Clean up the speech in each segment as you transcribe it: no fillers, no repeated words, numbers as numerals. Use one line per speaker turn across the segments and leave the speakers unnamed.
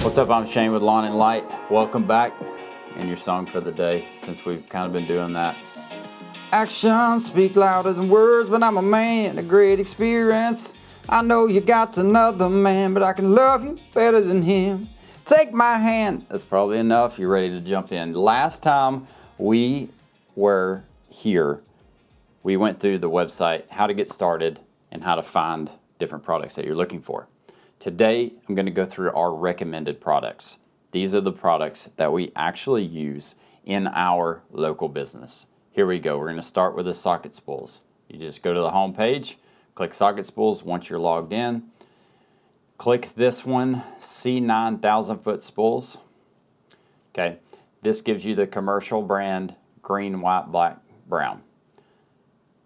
What's up? I'm Shane with Lawn and Light. Welcome back. And your song for the day, since we've kind of been doing that. Actions speak louder than words, but I'm a man, a great experience. I know you got another man, but I can love you better than him. Take my hand. That's probably enough. You're ready to jump in. Last time we were here, we went through the website, how to get started, and how to find different products that you're looking for. Today, I'm going to go through our recommended products. These are the products that we actually use in our local business. Here we go. We're going to start with the socket spools. You just go to the home page, click socket spools once you're logged in. Click this one, C9 1,000-foot spools. Okay, this gives you the commercial brand green, white, black, brown.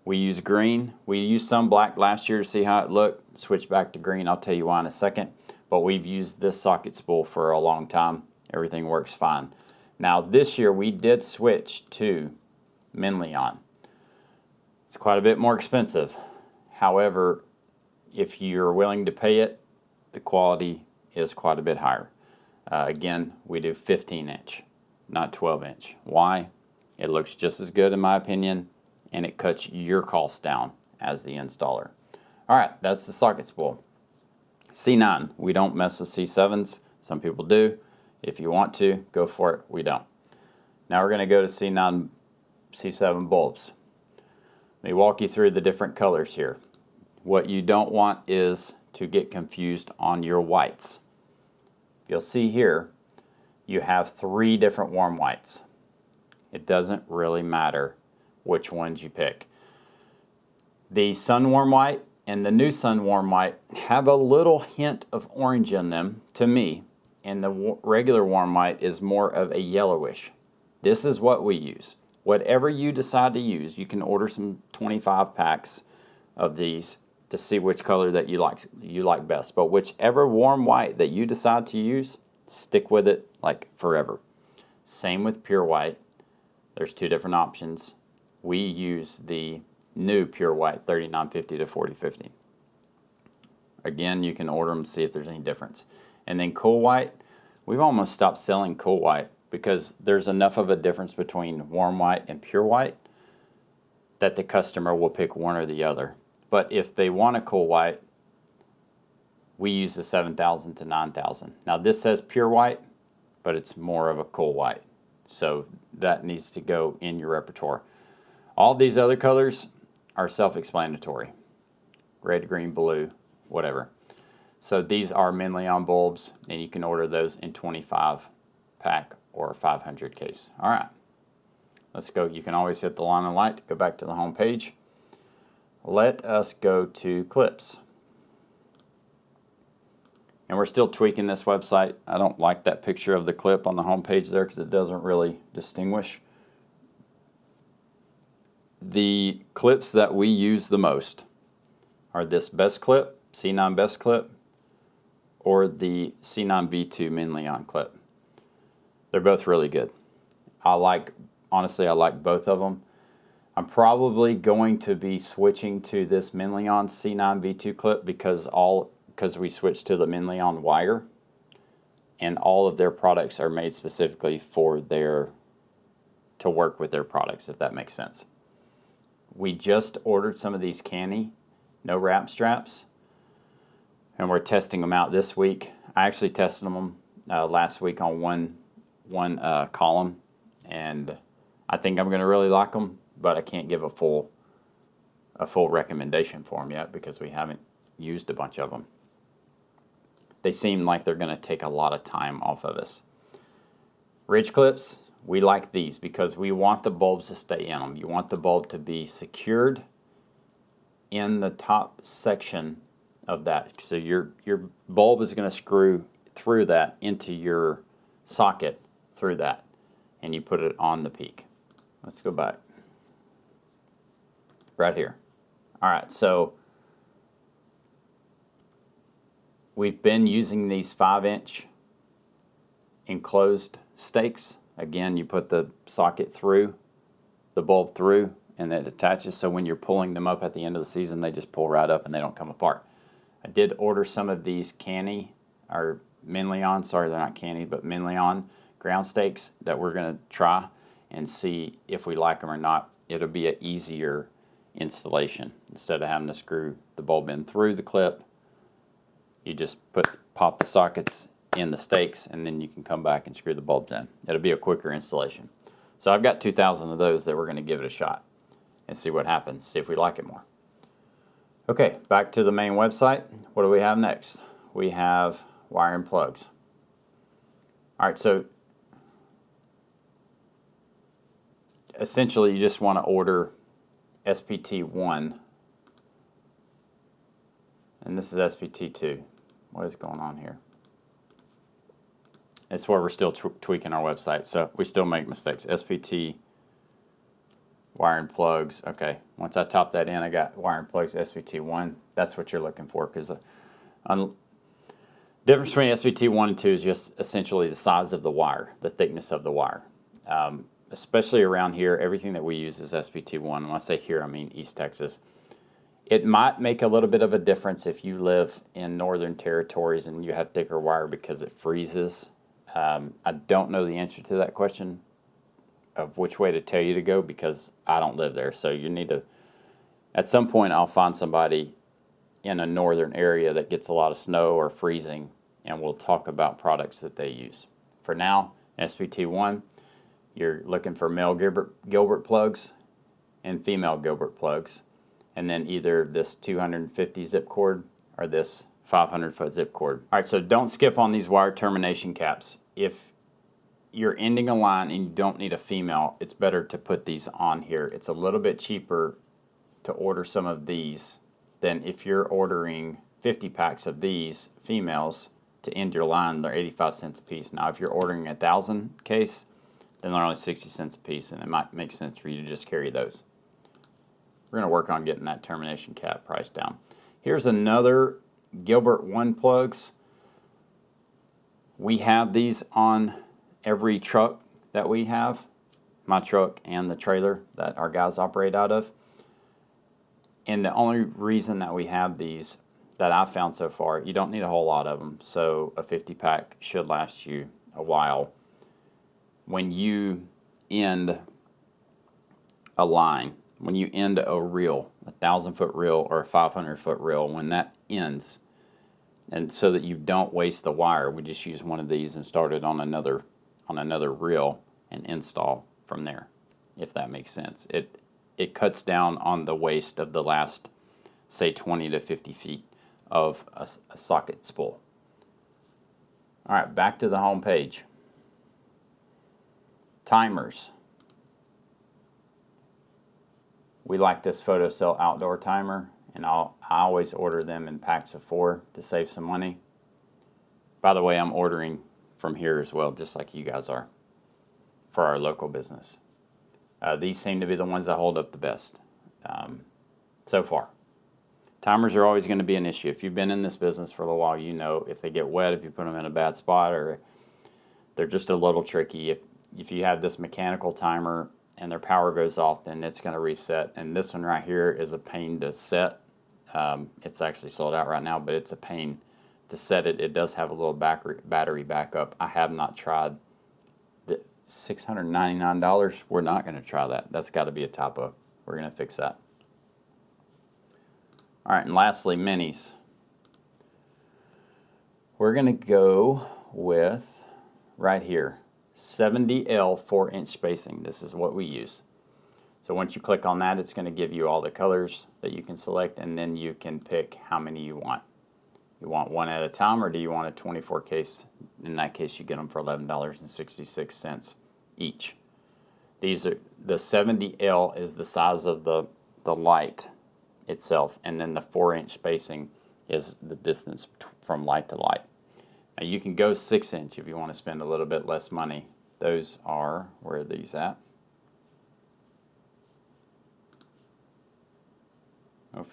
We use green. We used some black last year to see how it looked. Switch back to green. I'll tell you why in a second. But we've used this socket spool for a long time. Everything works fine. Now this year we did switch to Minleon. It's quite a bit more expensive. However, if you're willing to pay it, the quality is quite a bit higher. Again, we do 15-inch, not 12-inch. Why? It looks just as good in my opinion, and it cuts your costs down as the installer. All right, that's the socket spool. C9, we don't mess with C7s. Some people do. If you want to, go for it. We don't. Now we're going to go to C9, C7 bulbs. Let me walk you through the different colors here. What you don't want is to get confused on your whites. You'll see here, you have 3 different warm whites. It doesn't really matter which ones you pick. The sun warm white and the new sun warm white have a little hint of orange in them to me, and the regular warm white is more of a yellowish. This is what we use. Whatever you decide to use, you can order some 25 packs of these to see which color that you like best. But whichever warm white that you decide to use, stick with it like forever. Same with pure white. There's 2 different options. We use the new pure white 3950 to 4050. Again, you can order them, see if there's any difference. And then cool white, we've almost stopped selling cool white because there's enough of a difference between warm white and pure white that the customer will pick one or the other. But if they want a cool white, we use the 7,000 to 9,000. Now this says pure white, but it's more of a cool white. So that needs to go in your repertoire. All these other colors are self-explanatory. Red, green, blue, whatever. So these are Minleon bulbs, and you can order those in 25 pack or 500 case. All right, let's go. You can always hit the Lawn and Light to go back to the home page. Let us go to clips. And we're still tweaking this website. I don't like that picture of the clip on the home page there because it doesn't really distinguish. The clips that we use the most are this best clip, C9 best clip, or the C9 V2 Minleon clip. They're both really good. Honestly, I like both of them. I'm probably going to be switching to this Minleon C9 V2 clip because we switched to the Minleon wire, and all of their products are made specifically for to work with their products, if that makes sense. We just ordered some of these canny, no wrap straps, and we're testing them out this week. I actually tested them last week on one column, and I think I'm going to really like them, but I can't give a full recommendation for them yet because we haven't used a bunch of them. They seem like they're going to take a lot of time off of us. Ridge clips, we like these because we want the bulbs to stay in them. You want the bulb to be secured in the top section of that. So your bulb is going to screw through that into your socket through that, and you put it on the peak. Let's go back. Right here. All right, so we've been using these 5-inch enclosed stakes. Again, you put the socket through, the bulb through, and it attaches, so when you're pulling them up at the end of the season, they just pull right up and they don't come apart. I did order some of these canny or Minleon, sorry they're not candy, but Minleon ground stakes that we're going to try and see if we like them or not. It'll be an easier installation. Instead of having to screw the bulb in through the clip, you just pop the sockets in the stakes, and then you can come back and screw the bulbs in. It'll be a quicker installation. So I've got 2,000 of those that we're going to give it a shot and see what happens, see if we like it more. Okay, back to the main website. What do we have next? We have wire and plugs. All right, so essentially you just want to order SPT1, and this is SPT2. What is going on here? It's where we're still tweaking our website, so we still make mistakes. SPT, wire and plugs. Okay, once I top that in, I got wire and plugs SPT1. That's what you're looking for, because the difference between SPT1 and 2 is just essentially the size of the wire, the thickness of the wire. Especially around here, everything that we use is SPT1. When I say here, I mean East Texas. It might make a little bit of a difference if you live in northern territories and you have thicker wire because it freezes. I don't know the answer to that question of which way to tell you to go, because I don't live there. So you need to, at some point I'll find somebody in a northern area that gets a lot of snow or freezing, and we'll talk about products that they use. For now, SPT1, you're looking for male Gilbert plugs and female Gilbert plugs, and then either this 250 zip cord or this 500 foot zip cord. All right, so don't skip on these wire termination caps. If you're ending a line and you don't need a female, it's better to put these on here. It's a little bit cheaper to order some of these than if you're ordering 50 packs of these females to end your line. They're 85 cents a piece. Now if you're ordering 1,000 case, then they're only 60 cents a piece, and it might make sense for you to just carry those. We're going to work on getting that termination cap price down. Here's another Gilbert 1 plugs. We have these on every truck that we have, my truck and the trailer that our guys operate out of. And the only reason that we have these that I've found so far, you don't need a whole lot of them, so a 50 pack should last you a while. When you end a line, when you end a reel, a 1,000 foot reel or a 500 foot reel, when that ends, and so that you don't waste the wire, we just use one of these and start it on another reel and install from there, if that makes sense. It cuts down on the waste of the last, say, 20 to 50 feet of a socket spool. All right, back to the home page. Timers. We like this PhotoCell outdoor timer, and I always order them in packs of 4 to save some money. By the way, I'm ordering from here as well, just like you guys are, for our local business. These seem to be the ones that hold up the best so far. Timers are always going to be an issue. If you've been in this business for a little while, you know if they get wet, if you put them in a bad spot, or they're just a little tricky. If you have this mechanical timer and their power goes off, then it's going to reset. And this one right here is a pain to set. It's actually sold out right now, but it's a pain to set it. It does have a little battery backup. I have not tried the $699. We're not going to try that. That's got to be a top up. We're going to fix that. All right, and lastly, minis. We're going to go with right here, 70L 4-inch spacing. This is what we use. So once you click on that, it's going to give you all the colors that you can select, and then you can pick how many you want. You want one at a time, or do you want a 24 case? In that case, you get them for $11.66 each. These are, the 70L is the size of the light itself, and then the 4-inch spacing is the distance from light to light. Now you can go 6-inch if you want to spend a little bit less money. Those are, where are these at? If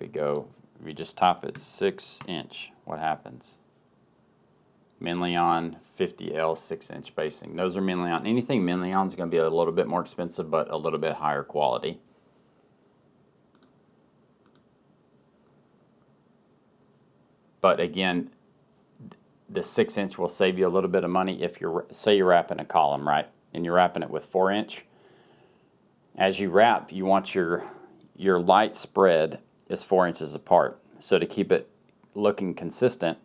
we just top it 6-inch, what happens? Minleon 50L 6-inch spacing. Those are Minleon. Anything Minleon is going to be a little bit more expensive, but a little bit higher quality. But again, the 6-inch will save you a little bit of money if say you're wrapping a column, right? And you're wrapping it with 4-inch. As you wrap, you want your light spread is 4 inches apart. So to keep it looking consistent,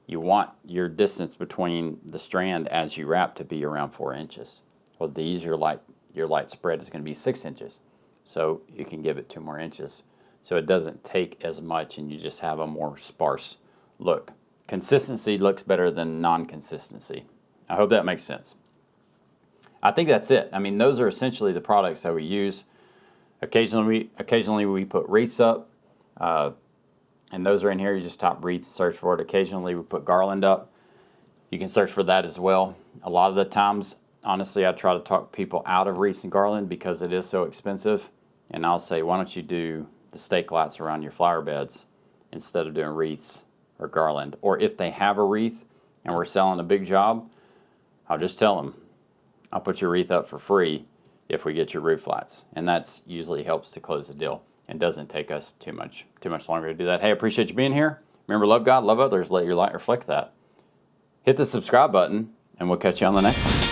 you want your distance between the strand as you wrap to be around 4 inches. Well, these your light spread is going to be 6 inches. So you can give it 2 more inches. So it doesn't take as much and you just have a more sparse look. Consistency looks better than non-consistency. I hope that makes sense. I think that's it. I mean, those are essentially the products that we use. Occasionally we put wreaths up, and those are in here. You just type wreath, search for it. Occasionally we put garland up. You can search for that as well. A lot of the times, honestly, I try to talk people out of wreaths and garland because it is so expensive. And I'll say, why don't you do the stake lights around your flower beds instead of doing wreaths or garland? Or if they have a wreath and we're selling a big job, I'll just tell them, I'll put your wreath up for free if we get your roof lights. And that's usually helps to close the deal and doesn't take us too much longer to do that. Hey, I appreciate you being here. Remember, love God, love others, let your light reflect that. Hit the subscribe button, and we'll catch you on the next one.